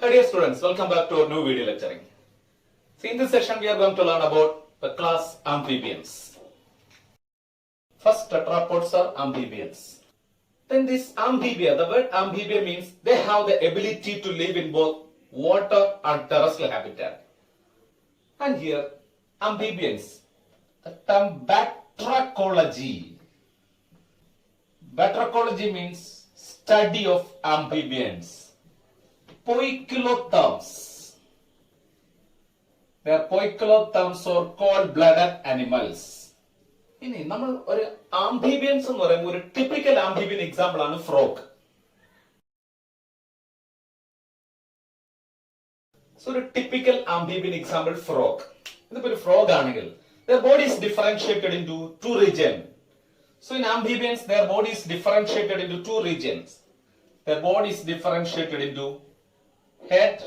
Hi dear students, welcome back to our new video lecturing. See, in this session we are going to learn about the class amphibians. First, tetrapods are amphibians. Then this amphibia, the word amphibia means they have the ability to live in both water and terrestrial habitat. And here, amphibians, the term batrachology. Batrachology means study of amphibians. Poikilotherms. They are poikilotherms or cold-blooded animals. ഇനി നമ്മൾ ഒരു amphibians എന്ന് പറയുമ്പോൾ ഒരു typical amphibian example ആണ് frog. So ഒരു typical amphibian example frog. ഇതിപ്പോ ഒരു ഫ്രോഗ് ആണെങ്കിൽ their body is differentiated into two regions. So in amphibians their body is differentiated into two regions. Their body is differentiated into head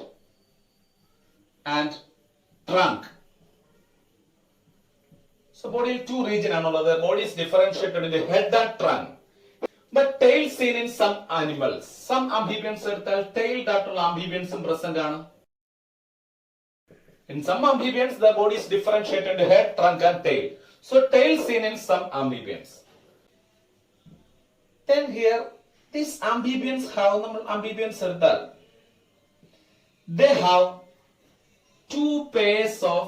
and trunk. So body two region ആണുള്ളത്. Body is differentiated into head and trunk. But tail seen in some animals. Some amphibians എടുത്താൽ tailed ആയിട്ടുള്ള amphibians present ആണ്. In some amphibians the body is differentiated into head, trunk and tail. So tail seen in some amphibians. Then here these amphibians have നമ്മൾ amphibians എടുത്താൽ they have two pairs of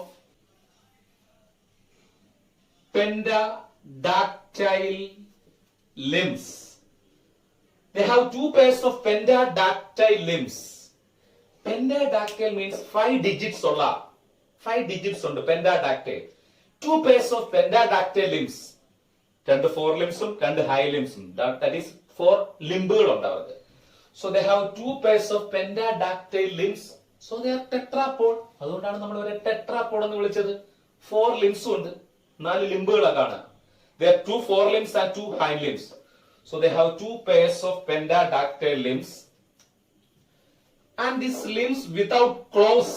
pentadactyl limbs. They have two pairs of pentadactyl limbs. Pentadactyl means 5 digits ഉള്ള 5 digits ഉണ്ട് pentadactyl. Two pairs of pentadactyl limbs. രണ്ട് four ലിംസും രണ്ട് high ലിംസും. That is 4 ലിംബുകൾ ഉണ്ട് അവർക്ക്. So they have two pairs of pentadactyl limbs. So they are tetrapod. അതുകൊണ്ടാണ് നമ്മൾ ഒരു tetrapod എന്ന് വിളിച്ചത്. 4 limbs ഉണ്ട്, 4 ലിംബുകളാണ് കാണുക. There are 2 forelimbs and 2 hind limbs. So they have 2 pairs of pentadactyl limbs. And these limbs without claws.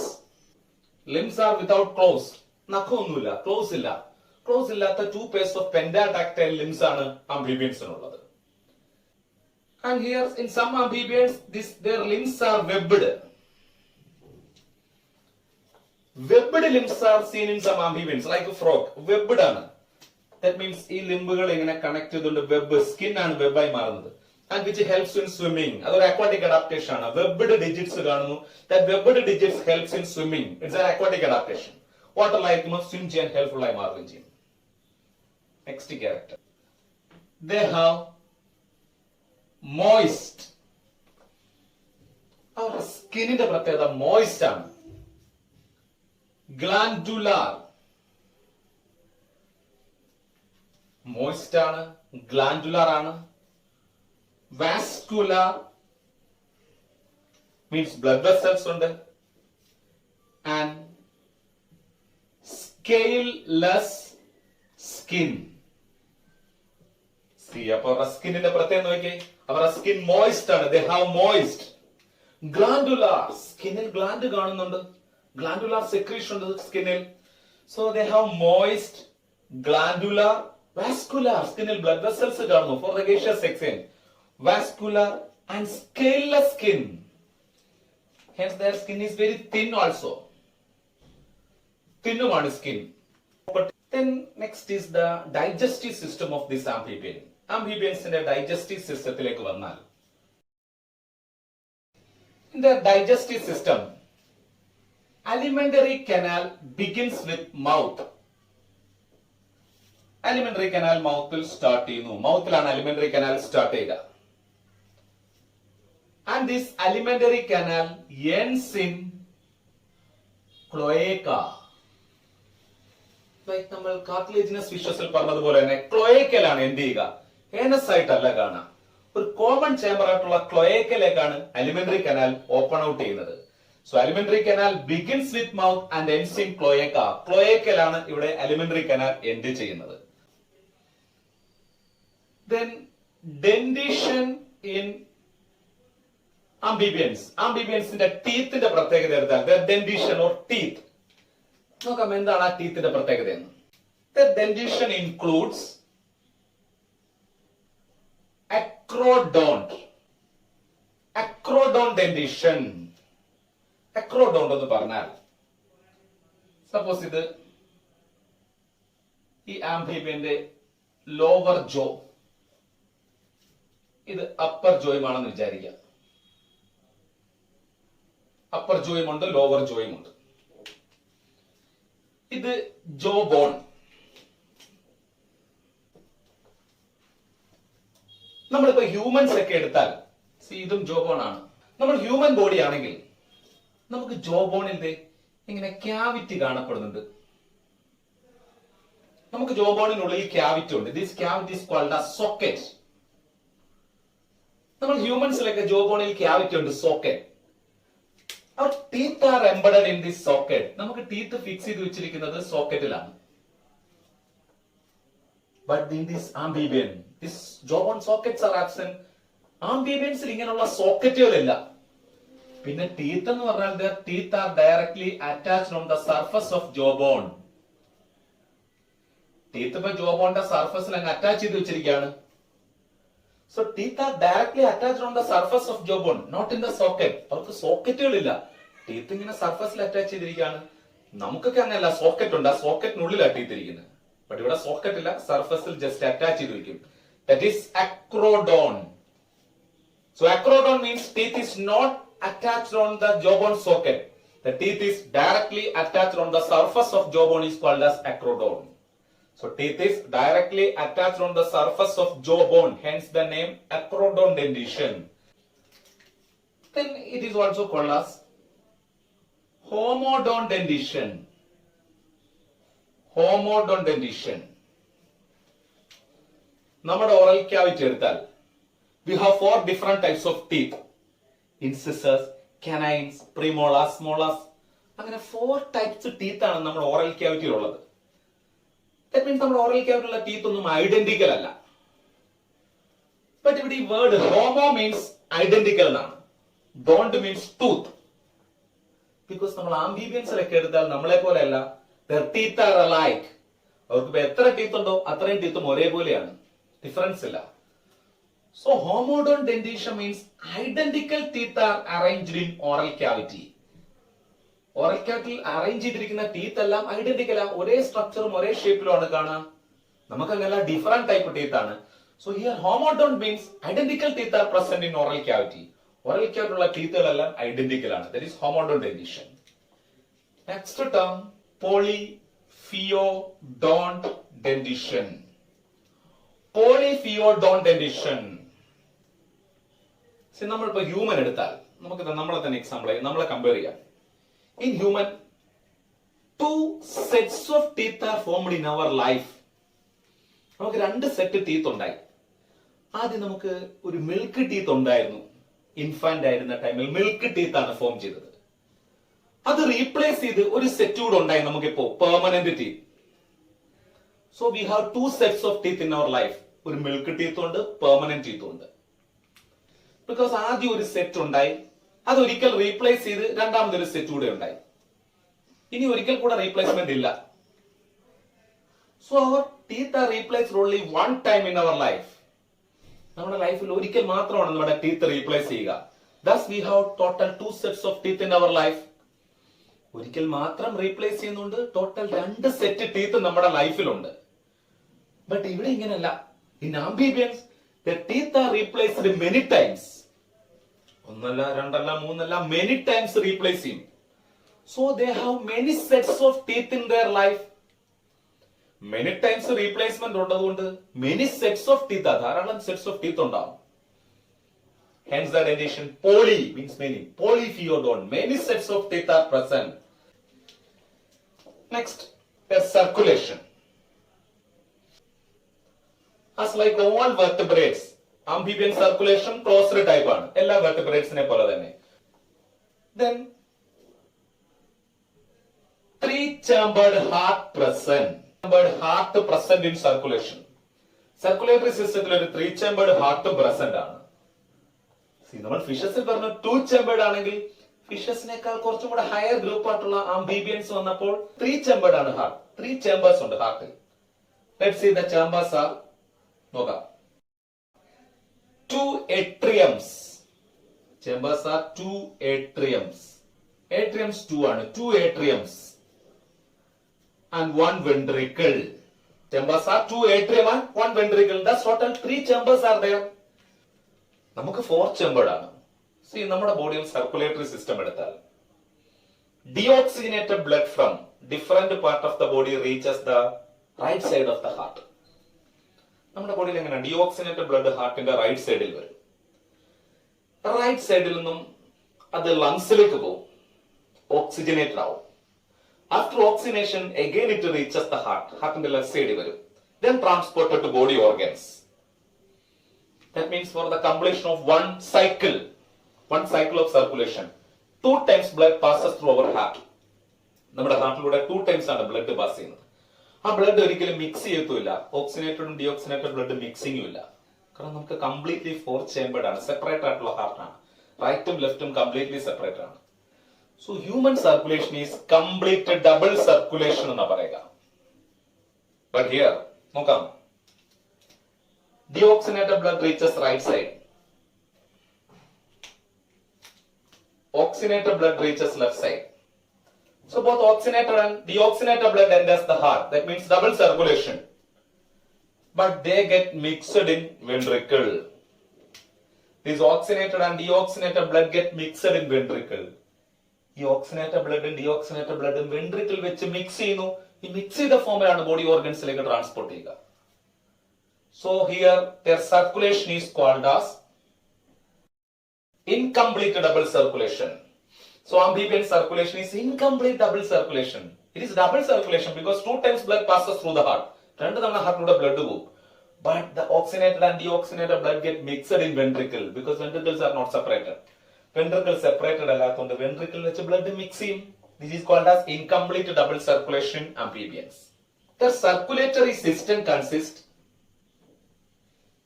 Limbs are without claws. നഖമൊന്നുമില്ല, claws ഇല്ല. Claws ഇല്ലാത്ത 2 pairs of pentadactyl limbs ആണ് amphibiansനുള്ളത്. And here in some amphibians their limbs are webbed. Webbed limbs are seen in some amphibians like a frog. Webbed ആണ്. That means ഈ ലിംബുകൾ ഇങ്ങനെ connect ചെയ്തുകൊണ്ട് web skin ആണ് വെബായി മാറുന്നത്. And which helps in swimming. അതൊരു aquatic adaptation ആണ്. Webbed digits കാണുന്നു. That webbed digits helps in swimming. It's an aquatic adaptation. വാട്ടറിലായിരിക്കുമ്പോൾ സ്വിം ചെയ്യാൻ ഹെൽപ്ഫുൾ ആയി മാറുകയും ചെയ്യും. Next character. They have moist. അവരുടെ സ്കിന്നിന്റെ പ്രത്യേകത മോയിസ്റ്റ് ആണ്. Glandular. മോയിസ്റ്റ് ആണ്, ഗ്ലാൻഡുലാർ ആണ്. വാസ്കുലാർ മീൻസ് ബ്ലഡ് വെസൽസ് ഉണ്ട്. And scaleless skin. അപ്പൊ അവരുടെ സ്കിന്നിന്റെ പ്രത്യേകത നോക്കിയേ, അവരുടെ സ്കിൻ മോയിസ്റ്റ് ആണ്. They have moist. Glandular. സ്കിന്നിൽ ഗ്ലാൻഡ് കാണുന്നുണ്ട്. Glandular secretion ഉണ്ട് സ്കിന്നിൽ. So they have moist, glandular, vascular. സ്കിന്നിൽ blood vessels കാണുന്നു for the gaseous exchange. Vascular and scaleless skin. Hence their skin is very thin also. Thinnuമാണ് skin. But then next is the digestive system of this amphibian. Amphibiansന്റെ digestive systemത്തിലേക്ക് വന്നാൽ in their digestive system alimentary canal begins with mouth. Alimentary canal മൗത്തിൽ start ചെയ്യുന്നു. മൗത്തിലാണ് alimentary canal start ചെയ്യുക. And this alimentary canal ends in cloaca. Like നമ്മൾ cartilaginous ഫിഷസിൽ പറഞ്ഞതുപോലെ തന്നെ ക്ലോയേക്കലാണ് end ചെയ്യുക. Anus ആയിട്ടല്ല കാണാം. ഒരു കോമൺ ചേംബർ ആയിട്ടുള്ള ക്ലോയേക്കയിലേക്കാണ് alimentary canal ഓപ്പൺ ഔട്ട് ചെയ്യുന്നത്. So alimentary canal begins with mouth and ends in cloaca. ക്ലോയേക്കയിലാണ് ഇവിടെ alimentary canal എൻഡ് ചെയ്യുന്നത്. Then dentition in amphibians. Amphibiansന്റെ ടീത്തിന്റെ പ്രത്യേകത എടുത്താൽ their dentition or teeth. നോക്കാം എന്താണ് ആ ടീത്തിന്റെ പ്രത്യേകത എന്ന്. Their dentition includes acrodont. Acrodont dentition. അക്രോഡോണ്ട് എന്ന് പറഞ്ഞാൽ, സപ്പോസ് ഇത് ഈ ആംഫീബിയന്റെ ലോവർ ജോ, ഇത് അപ്പർ ജോയും ആണെന്ന് വിചാരിക്കുക. അപ്പർ ജോയും ഉണ്ട്, ലോവർ ജോയും ഉണ്ട്. ഇത് ജോ ബോൺ. നമ്മളിപ്പോ ഹ്യൂമൻസ് ഒക്കെ എടുത്താൽ ഇതും ജോ ബോൺ ആണ്. നമ്മൾ ഹ്യൂമൻ ബോഡി ആണെങ്കിൽ നമുക്ക് ജോ ബോണിൽ ഇങ്ങനെ ക്യാവിറ്റി കാണപ്പെടുന്നുണ്ട്. നമുക്ക് ജോ ബോണിനുള്ളിൽ ക്യാവിറ്റി ഉണ്ട്. This cavity is called a socket. നമ്മൾ ഹ്യൂമൻസിലൊക്കെ ജോ ബോണിൽ ക്യാവിറ്റി ഉണ്ട്, socket. Our teeth are embedded in this socket. നമുക്ക് ടീത്ത് ഫിക്സ് ചെയ്ത് വെച്ചിരിക്കുന്നത് സോക്കറ്റിലാണ്. But in this amphibian, this jawbone sockets are absent. Amphibians ഇങ്ങനെയുള്ള സോക്കറ്റുകളില്ല. പിന്നെ ടീത്ത് എന്ന് പറഞ്ഞാൽ their teeth are directly attached on the surface of jawbone. Teeth ഇപ്പൊ ജോബോണിന്റെ സർഫസിൽ അങ്ങ് അറ്റാച്ച് ചെയ്ത് വെച്ചിരിക്കുകയാണ്. So teeth are directly attached on the surface of jawbone, not in the socket. അവർക്ക് സോക്കറ്റുകളില്ല. ടീത്ത് ഇങ്ങനെ സർഫസിൽ അറ്റാച്ച് ചെയ്തിരിക്കുകയാണ്. നമുക്കൊക്കെ അങ്ങനെയല്ല, സോക്കറ്റ് ഉണ്ട്, ആ സോക്കറ്റിനുള്ളിലാണ് ടീത്ത് ഇരിക്കുന്നത്. ബട്ട് ഇവിടെ സോക്കറ്റ് ഇല്ല, സർഫസിൽ ജസ്റ്റ് അറ്റാച്ച് ചെയ്ത് വെക്കും. That is acrodon. So acrodon means teeth is not attached on the jawbone socket. The teeth is directly attached on the surface of jawbone is called as acrodon. So teeth is directly attached on the surface of jawbone, hence the name acrodon dentition. Then it is also called as homodont dentition. Homodont dentition. നമ്മുടെ oral cavity എടുത്താൽ we have 4 different types of teeth. Incisors, canines, premolars, molars. അങ്ങനെ 4 types teeth ആണ് നമ്മുടെ oral cavity ഉള്ളത്. That means നമ്മുടെ oral cavity ഉള്ള teeth ഒന്നും identical അല്ല. ബട്ട് ഇവിടെ ഈ വേർഡ് ഹോമോ മീൻസ് ഐഡന്റിക്കൽ എന്നാണ്. Don't means tooth. ബിക്കോസ് നമ്മൾ ആംഫീബിയൻസിലൊക്കെ എടുത്താൽ നമ്മളെ പോലെയല്ല, their teeth are alike. അവർക്ക് എത്ര ടീത്ത് ഉണ്ടോ അത്രയും ടീത്തും ഒരേപോലെയാണ്, ഡിഫറൻസ് ഇല്ല. So homodont dentition means identical teeth are arranged in oral cavity. Oral ക്യാവിറ്റിയിൽ അറേഞ്ച് ചെയ്തിരിക്കുന്ന ടീത്ത് എല്ലാം ഐഡന്റിക്കൽ ആണ്, ഒരേ സ്ട്രക്ചറും ഒരേ ഷേപ്പിലും ആണ് കാണാം. നമുക്ക് അങ്ങനെയല്ല, ഡിഫറെന്റ് ടൈപ്പ് ടീത്ത് ആണ്. So here homodont means identical teeth are present in oral cavity. Oral ക്യാവിറ്റിയിലുള്ള ടീത്തുകളെല്ലാം ഐഡന്റിക്കൽ ആണ്. That is homodont dentition. Next term polyphyodont dentition. Polyphyodont dentition. നമ്മളിപ്പോ ഹ്യൂമൻ എടുത്താൽ നമുക്ക് നമ്മളെ തന്നെ എക്സാമ്പിൾ ആയി നമ്മളെ കമ്പയർ ചെയ്യാം. In human, 2 sets of teeth are formed in our life. നമുക്ക് 2 സെറ്റ് ടീത്ത് ഉണ്ടായി. ആദ്യം നമുക്ക് ഒരു മിൽക്ക് ടീത്ത് ഉണ്ടായിരുന്നു. ഇൻഫാന്റ് ആയിരുന്ന ടൈമിൽ മിൽക്ക് ടീത്ത് ആണ് ഫോം ചെയ്തത്. അത് റീപ്ലേസ് ചെയ്ത് ഒരു സെറ്റ് കൂടെ ഉണ്ടായി നമുക്കിപ്പോ, permanent teeth. So we have 2 sets of teeth in our life. ഒരു മിൽക്ക് ടീത്ത് ഉണ്ട്, പെർമനന്റ് ടീത്ത് ഉണ്ട്. ബിക്കോസ് ആദ്യം ഒരു സെറ്റ് ഉണ്ടായി, അതൊരിക്കൽ റീപ്ലേസ് ചെയ്ത് രണ്ടാമതൊരു സെറ്റ് കൂടെ ഉണ്ടായി. ഇനി ഒരിക്കൽ കൂടെ റീപ്ലേസ്മെന്റ് ഇല്ല. So our teeth are replaced only 1 time in our life. നമ്മുടെ ലൈഫിൽ ഒരിക്കൽ മാത്രമാണ് നമ്മുടെ ടീത്ത് റീപ്ലേസ് ചെയ്യുക. Thus we have total 2 sets of teeth in our life. ഒരിക്കൽ മാത്രം റീപ്ലേസ് ചെയ്യുന്നുണ്ട്, ടോട്ടൽ 2 സെറ്റ് ടീത്ത് നമ്മുടെ ലൈഫിലുണ്ട്. ബട്ട് ഇവിടെ ഇങ്ങനെയല്ല. In amphibians the teeth are replaced many times. ഒന്നല്ല, രണ്ടല്ല, മൂന്നല്ല, many times റീപ്ലേസ് ചെയ്യും. So they have many sets of teeth in their life. Many times replacement ഉള്ളതുകൊണ്ട് many sets of teeth, ധാരാളം sets of teeth ഉണ്ടാവും. Hence the dentition poly means many. Polyphyodont, many sets of teeth are present. Next, there's circulation. As like all vertebrates, amphibian circulation closed type ആണ്, എല്ലാ vertebrates-നെ പോലെ തന്നെ. Then 3-chambered heart present. Chambered heart present in circulation. Circulatory systemത്തിൽ ഒരു 3-chambered heart present ആണ്. നമ്മൾ ഫിഷസിൽ പറഞ്ഞ 2-chambered ആണെങ്കിൽ ഫിഷസിനേക്കാൾ കുറച്ചും കൂടെ ഹയർ ഗ്രൂപ്പ് ആയിട്ടുള്ള ആംഫീബിയൻസ് വന്നപ്പോൾ 3-chambered ആണ് ഹാർട്ട്. 3 chambers ഉണ്ട് ഹാർട്ടിൽ. Let's see the chambers are. നോക്കാം. 2 atriums. Chambers are 2 atriums. Atriums 2 ആണ്. 2 atriums and 1 ventricle. Chambers are 2 atrium and 1 ventricle. Thus total 3 chambers are there. നമുക്ക് 4 chambered ആണ്. See, നമ്മുടെ ബോഡിയിൽ സർക്കുലേറ്ററി സിസ്റ്റം എടുത്താൽ deoxygenated blood from different part of the body reaches the right side of the heart. നമ്മുടെ ബോഡിയിൽ എങ്ങനെ deoxygenated blood ഹാർട്ടിന്റെ right സൈഡിൽ വരും. റൈറ്റ് സൈഡിൽ നിന്നും അത് ലങ്സിലേക്ക് പോകും, ഓക്സിജനേറ്റഡ് ആവും. After oxygenation again it reaches the heart, ഹാർട്ടിന്റെ ലെഫ്റ്റ് സൈഡിൽ വരും. Then transported to body organs. That means for the completion of one cycle of circulation, 2 times blood passes through our heart. നമ്മുടെ ഹാർട്ടിലൂടെ 2 times ആണ് blood pass ചെയ്യുന്നത്. ആ blood ഒരിക്കലും mix ചെയ്യത്തുമില്ല, ഓക്സിജനേറ്റഡും deoxygenated blood മിക്സിംഗും ഇല്ല. കാരണം നമുക്ക് കംപ്ലീറ്റ്ലി 4 ചേമ്പേർഡ് ആണ്, സെപ്പറേറ്റ് ആയിട്ടുള്ള ഹാർട്ടാണ്. റൈറ്റും ലെഫ്റ്റും കംപ്ലീറ്റ്ലി സെപ്പറേറ്റ് ആണ്. So human circulation is complete double circulation എന്നാ പറയുക. ബട്ട് ഹിയർ നോക്കാം, deoxygenated blood reaches right side, oxygenated blood reaches left side. So both oxygenated and deoxygenated blood enters the heart. That means double circulation. But they get mixed in ventricle. These oxygenated and deoxygenated blood get mixed in ventricle. ഈ oxygenated ബ്ലഡും deoxygenated ബ്ലഡും ventricle വെച്ച് mix ചെയ്യുന്നു. ഈ mix ചെയ്ത ഫോമിലാണ് body ഓർഗൻസിലേക്ക് transport ചെയ്യുക. So here their circulation is called as incomplete double circulation. So amphibian circulation is incomplete double circulation. It is double circulation because 2 times blood passes through the heart. 2 തവണ ഹാർട്ടിലൂടെ blood പോകും. But the oxygenated and deoxygenated blood get mixed in ventricle because ventricles are not separated. Ventricle separated അല്ലാത്തതുകൊണ്ട് ventricle വെച്ച് blood mix ചെയ്യും. This is called as incomplete double circulation amphibians. The circulatory system consists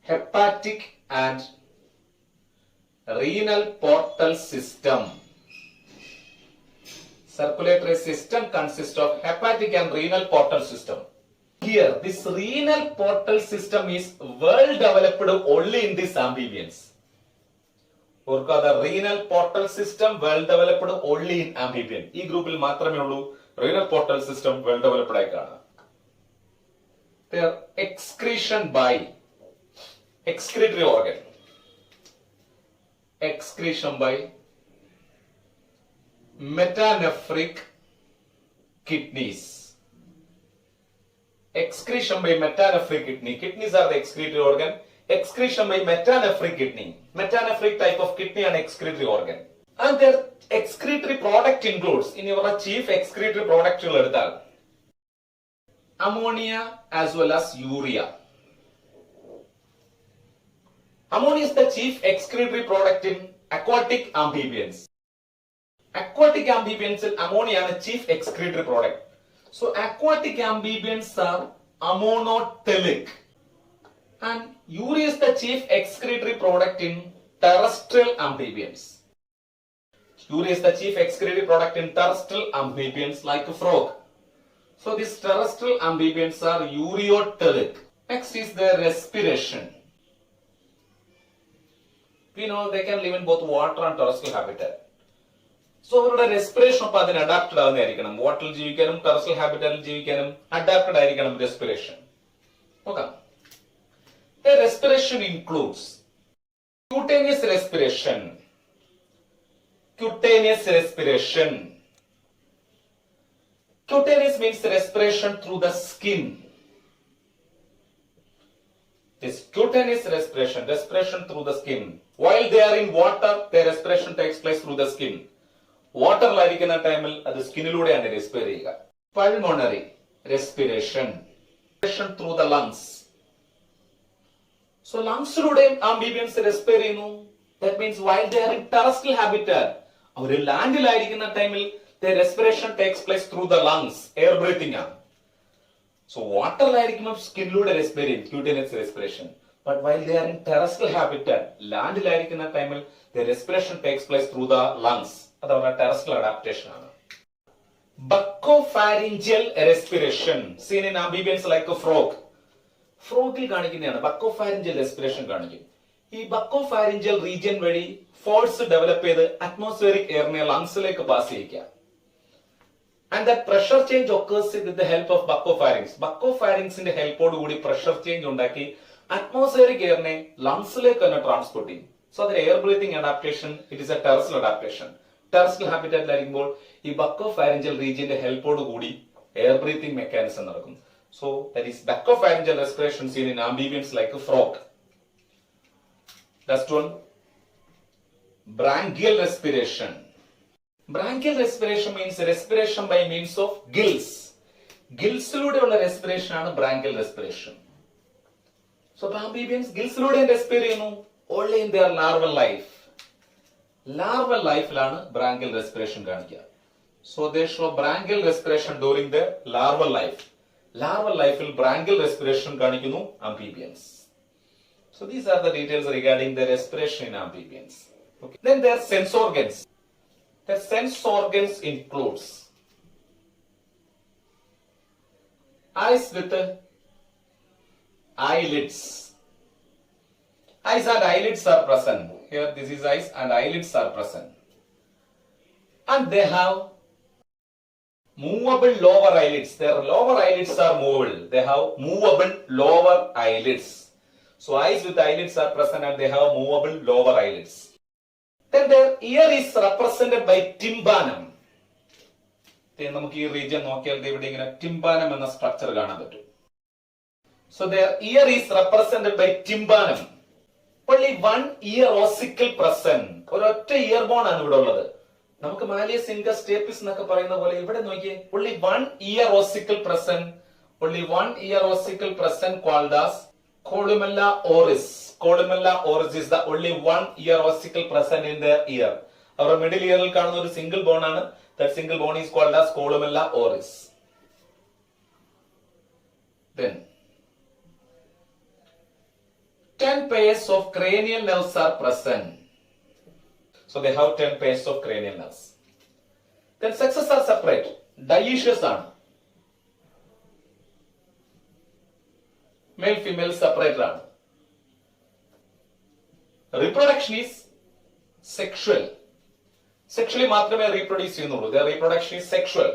hepatic and renal portal system. Circulatory system consists of hepatic and renal portal system. Here, this renal portal system is well developed only in these amphibians. Or the renal portal system well developed only in amphibian. ഈ ഗ്രൂപ്പിൽ മാത്രമേ ഉള്ളൂ renal portal system well developed ആയി കാണാം. Their excretion by excretory organ. Excretion by metanephric kidneys. Excretion by metanephric kidney. Kidneys are the excretory organ. Excretion by metanephric kidney. Metanephric type of kidney and excretory organ. And their excretory product includes, in your chief excretory product എടുത്താൽ ammonia as well as urea. Ammonia is the chief excretory product in aquatic amphibians. Aquatic amphibians ammonia is the chief excretory product. So aquatic amphibians are ammonotelic. And urea is the chief excretory product in terrestrial amphibians. Urea is the chief excretory product in terrestrial amphibians like a frog. So these terrestrial amphibians are ureotelic. Next is their respiration. We know they can live in both water and terrestrial habitat. So അവരുടെ respiration ഒപ്പം അതിന് adapted ആവുന്നതായിരിക്കണം. വാട്ടറിൽ ജീവിക്കാനും terrestrial ഹാബിറ്റാറ്റിൽ ജീവിക്കാനും adapted ആയിരിക്കണം respiration. നോക്കാം. The respiration includes cutaneous respiration. Cutaneous respiration. Cutaneous means respiration through the skin. This cutaneous respiration through the skin. While they are in water, their respiration takes place through the skin. വാട്ടറിലായിരിക്കുന്ന ടൈമിൽ അത് സ്കിന്നിലൂടെയാണ് respirate ചെയ്യുക. Pulmonary respiration through the lungs. So ലങ്സിലൂടെയും amphibians respirate ചെയ്യുന്നു. That means while they are in terrestrial habitat, അവർ ലാൻഡിലായിരിക്കുന്ന ടൈമിൽ the respiration takes place through the lungs, air breathing ആണ്. സോ വാട്ടറിലായിരിക്കുമ്പോൾ സ്കിന്നിലൂടെ റെസ്പിറേറ്റ് ചെയ്യും, cutaneous respiration. But while they are in terrestrial habitat, ലാൻഡിലായിരിക്കുന്ന ടൈമിൽ the respiration takes place through the lungs. അത് അവരുടെ terrestrial adaptation ആണ്. Buccopharyngeal respiration seen in amphibians like a frog. ഫ്രോഗിൽ കാണിക്കുന്നതാണ് buccopharyngeal respiration കാണിക്കും. ഈ ബക്കോഫാരിഞ്ചൽ റീജിയൻ വഴി ഫോഴ്സ് ഡെവലപ്പ് ചെയ്ത് അറ്റ്മോസ്ഫിയറിക് എയറിനെ ലങ്സിലേക്ക് പാസ് ചെയ്യിക്കുക. And that pressure change occurs with the help of buccopharynx. ബക്കോഫാരിങ്സിന്റെ ഹെൽപ്പോട് കൂടി പ്രഷർ ചേഞ്ച് ഉണ്ടാക്കി അറ്റ്മോസ്ഫിയറിക് എയറിനെ ലങ്സിലേക്ക് തന്നെ ട്രാൻസ്പോർട്ട് ചെയ്യും. സോ അതിന് air breathing adaptation, it is a terrestrial adaptation. Terrestrial ഹാബിറ്റാറ്റിലായിരിക്കുമ്പോൾ ഈ ബക്കോഫാരിഞ്ചൽ റീജിയന്റെ ഹെൽപ്പോട് കൂടി എയർ ബ്രീത്തിങ് മെക്കാനിസം നടക്കും. So that is buccopharyngeal respiration seen in amphibians like frog. Last one, branchial respiration. Branchial respiration means respiration by means of gills. ഗിൽസിലൂടെയുള്ള respiration ആണ് branchial respiration. So amphibians ഗിൽസിലൂടെ respirate ചെയ്യുന്നു only in their larval life. Larval ലൈഫിലാണ് branchial respiration കാണിക്കുക. So they show branchial respiration during the larval life. Larval ലൈഫിൽ branchial respiration കാണിക്കുന്നു amphibians. So these are the details regarding the respiration in amphibians. Okay. Then their sense organs. Their sense organs includes eyes with eyelids. Eyes and eyelids are present. Here this is eyes and eyelids are present. And they have movable lower eyelids. Their lower eyelids are movable. They have movable lower eyelids. So eyes with eyelids are present and they have movable lower eyelids. Then their ear is represented by tympanum. നമുക്ക് ഈ region നോക്കിയാൽ ഇവിടെ ഇങ്ങനെ tympanum എന്ന structure കാണാൻ പറ്റും. So their ear is represented by tympanum. Only one ear ossicle present. ഒരൊറ്റ year bone ആണ് ഇവിടെ ഉള്ളത്. നമുക്ക് മാലിയസ് ഇൻകസ് സ്റ്റേപ്പിസ് എന്നൊക്കെ പറയുന്ന പോലെ ഇവിടെ നോക്കിയേ only one ear ossicle present. Only one ear ossicle present called as columella oris. Columella oris is the only one ear ossicle present in their ear. Our middle ear il കാണുന്ന ഒരു single bone ആണ്. That single bone is called as columella oris. Then 10 pairs of cranial nerves are present. So they have 10 pairs of cranial nerves. Then sexes are separate. Dioecious ആണ്. Male female separate ആണ്. Reproduction is sexual. Sexually മാത്രമേ reproduce ചെയ്യുന്നുള്ളൂ. Their reproduction is sexual.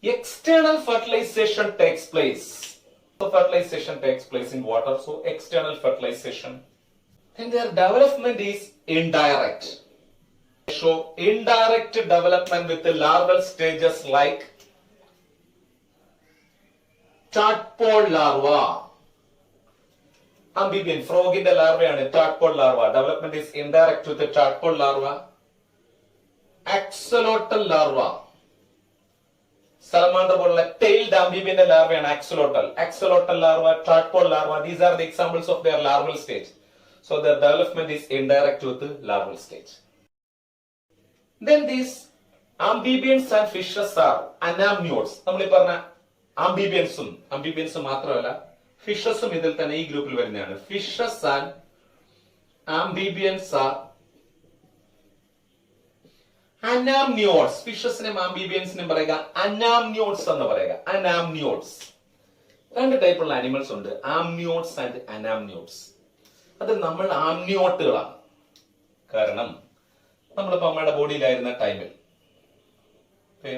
External fertilization takes place. So fertilization takes place in water. So external fertilization. And their development is indirect. They show indirect development with the larval stages like tadpole larva. Amphibian frog in the larvae and tadpole larva. Development is indirect with the tadpole larva. Axolotl larva. Salamander പോലുള്ള tailed amphibian larvae and axolotl. Axolotl larva, tadpole larva. These are the examples of their larval stage. So their development is indirect with the larval stage. Then these amphibians and fishes are anamniotes. നമ്മൾ പറഞ്ഞ amphibians മാത്രമല്ല ഫിഷസും ഇതിൽ തന്നെ ഈ ഗ്രൂപ്പിൽ വരുന്നതാണ്. Fishes and amphibians are anamniotes. ഫിഷസിനും ആംബിബിയൻസിനും പറയുക അനാംനിയോട്സ് എന്ന് പറയുക. അനാംനിയോട്സ് രണ്ട് ടൈപ്പുള്ള ആനിമൽസ് ഉണ്ട്, ആംനിയോട്സ് ആൻഡ് അനാംനിയോട്സ്. അത് നമ്മൾ ആംനിയോട്ടുകളാണ്. കാരണം നമ്മളിപ്പോ നമ്മുടെ ബോഡിയിലായിരുന്ന ടൈമിൽ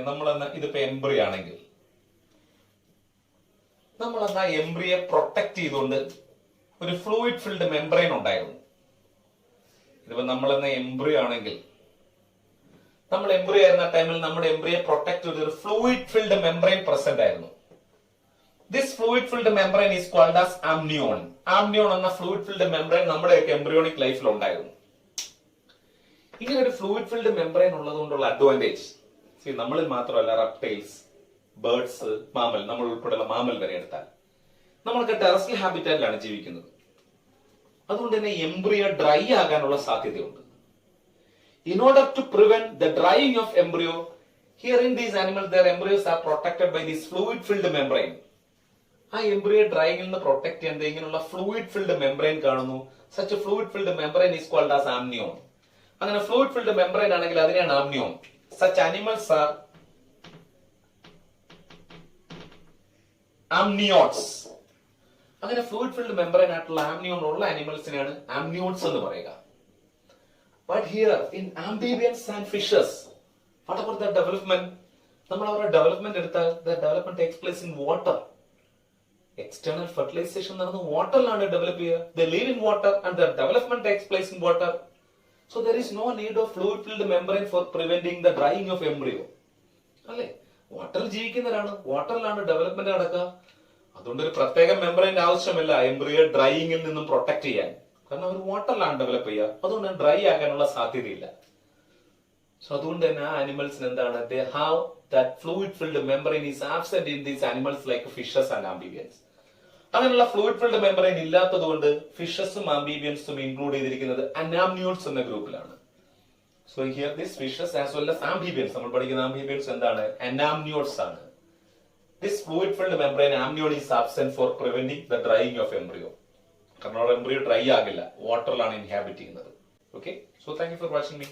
നമ്മളെന്ന ഇതിപ്പോ എംബ്രി ആണെങ്കിൽ നമ്മളെന്നാ എംബ്രിയെ പ്രൊട്ടക്ട് ചെയ്തുകൊണ്ട് ഒരു ഫ്ലൂയിഡ് ഫിൽഡ് മെംബ്രെയിൻ ഉണ്ടായിരുന്നു. ഇതിപ്പോ നമ്മളെന്ന എംബ്രി ആണെങ്കിൽ നമ്മൾ എംബ്രി ആയിരുന്ന ടൈമിൽ നമ്മുടെ എംബ്രിയെ പ്രൊട്ടക്ട് ചെയ്ത് ഒരു ഫ്ലൂയിഡ് ഫിൽഡ് മെംബ്രെയിൻ പ്രസന്റ് ആയിരുന്നു. This fluid filled membrane is called as amnion. Amnion എന്ന ഫ്ലൂയിഡ് ഫിൽഡ് മെംബ്രെയിൻ നമ്മുടെയൊക്കെ എംബ്രിയോണിക് ലൈഫിൽ ഉണ്ടായിരുന്നു. ഇങ്ങനെ ഒരു ഫ്ലൂയിഡ് ഫിൽഡ് മെംബ്രെയിൻ ഉള്ളത് കൊണ്ടുള്ള അഡ്വാൻറ്റേജ് നമ്മളിൽ മാത്രമല്ല, റെപ്റ്റൈൽസ്, ബേർഡ്സ്, മാമൽ, നമ്മൾ ഉൾപ്പെടെയുള്ള മാമൽ വരെ എടുത്താൽ നമ്മളൊക്കെ ടെറസ്ട്രിയൽ ഹാബിറ്റാറ്റിലാണ് ജീവിക്കുന്നത്. അതുകൊണ്ട് തന്നെ എംബ്രിയോ ഡ്രൈ ആകാനുള്ള സാധ്യതയുണ്ട്. In order to prevent the drying of embryo, here in these animals their embryos are protected by this fluid filled membrane. ആ എംബ്രിയോ ഡ്രൈയിൽ നിന്ന് പ്രൊട്ടക്ട് ചെയ്യാൻ ഇങ്ങനെയുള്ള ഫ്ലൂയിഡ് ഫിൽഡ് മെംബ്രെയിൻ കാണുന്നു. such a fluid filled membrane is called as amnion. അങ്ങനെ fluid filled membrane ആണെങ്കിൽ അതിനെയാണ് amnion. such animals are amniotes. അങ്ങനെ fluid filled membrane ആയിട്ടുള്ള ആംനിയോൺ ഉള്ള ആനിമൽസിനെയാണ് ആംനിയോൺസ് എന്ന് പറയുക. But here in amphibians and fishes, what about the development? നമ്മൾ അവരുടെ ഡെവലപ്മെന്റ് എടുത്താൽ the development takes place in water. External fertilization നടന്ന് വാട്ടറിലാണ് ഡെവലപ്പ് ചെയ്യുക. The leave in water and the development takes place in water. So there is no need of fluid filled membrane for preventing the drying of embryo. അല്ലേ? വാട്ടറിൽ ജീവിക്കുന്നവരാണ്, വാട്ടറിലാണ് development നടക്കുക. അതുകൊണ്ട് ഒരു പ്രത്യേക മെമ്പറൈൻ ആവശ്യമില്ല എംബ്രിയോ ഡ്രൈയിങ്ങിൽ നിന്നും പ്രൊട്ടക്ട് ചെയ്യാൻ. കാരണം അവർ വാട്ടറിലാണ് ഡെവലപ്പ് ചെയ്യുക. അതുകൊണ്ട് ഡ്രൈ ആകാനുള്ള സാധ്യതയില്ല. സോ അതുകൊണ്ട് തന്നെ ആ ആനിമൽസിന് എന്താണ്, they have that fluid filled membrane is absent in these animals like fishes and amphibians. അങ്ങനെയുള്ള ഫ്ലൂയിഡ് ഫിൽഡ് മെമ്പറൈൻ ഇല്ലാത്തത് കൊണ്ട് ഫിഷസും ആംബിബിയൻസും ഇൻക്ലൂഡ് ചെയ്തിരിക്കുന്നത് അനാംനിയോൺസ് എന്ന ഗ്രൂപ്പിലാണ്. So here this fishes as well as amphibians, നമ്മൾ പഠിക്കുന്ന ആംബിബിയൻസ് എന്താണ്, അനാംനിയോൺസ് ആണ്. This fluid filled membrane amnion is absent for preventing the drying of embryo. കാരണം എംബ്രിയോ ഡ്രൈ ആകില്ല, വാട്ടറിലാണ് ഇൻഹാബിറ്റ് ചെയ്യുന്നത്. Okay, so thank you for watching me.